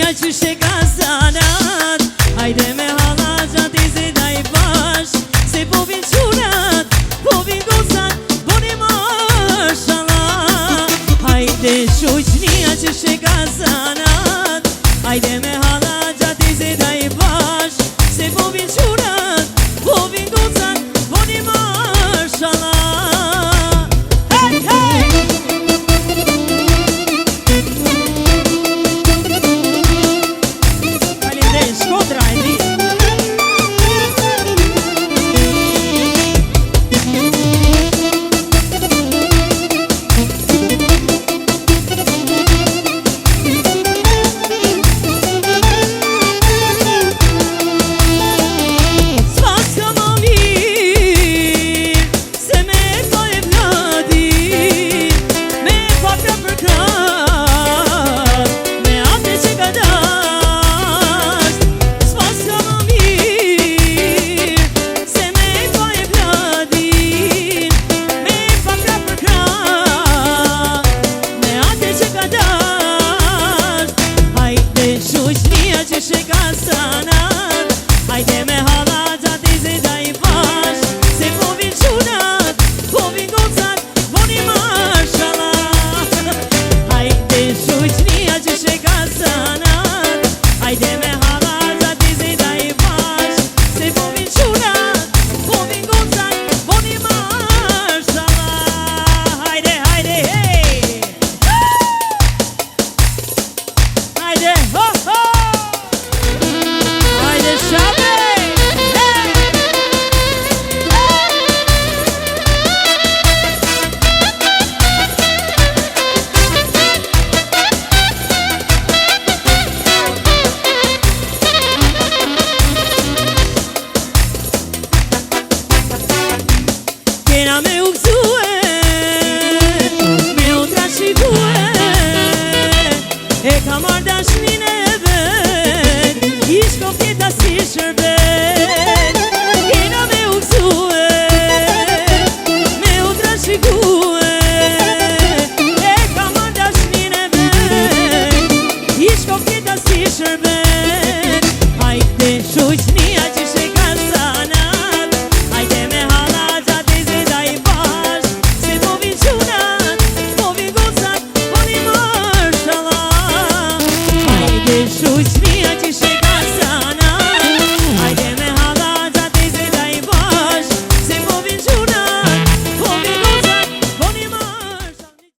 shoqnia që sheka zanat. Hajde me halaxha ti zedaj bash, se po vin qunat, po vin gozat, boni mashallah. Hajde shoqnia që sheka zanat, hajde me halaxha ti zedaj bash, se po vin qunat, po vin gozat, boni mashallah. Hey, hey! Shkodra e di. S'pas ka më mirë se me pa e vladin, me papja për krat, me atë që ka dasht. S'pas ka më mirë se me pa e vladin, me papja për krat, me atë që ka dasht. Hajde shoqnia që sheka zanat, hajde me halaxha ti zedaj bash, se po vin qunat, po vin gozat, boni mashallah. Hajde shoqnia që sheka zanat, hajde me halaxha ti zedaj bash, se po vin qunat, po vin gozat, boni mashallah. Hajde, hajde, hey! Hajde, ho, ho! Hajde, shabe! Kena me u gëzue, me u trashikue, e ka marrë dashnin e vet, i shkop jeta si shërbet. Kena me u gëzue, me u trashikue, e ka marrë dashnin e vet, i shkop jeta si shërbet. Hajde shoqnia që sheka zanat, hajde me halaxha ti zedaj bash, se po vin qunat, po vin gozat, boni mashallah. Hajde shoqnia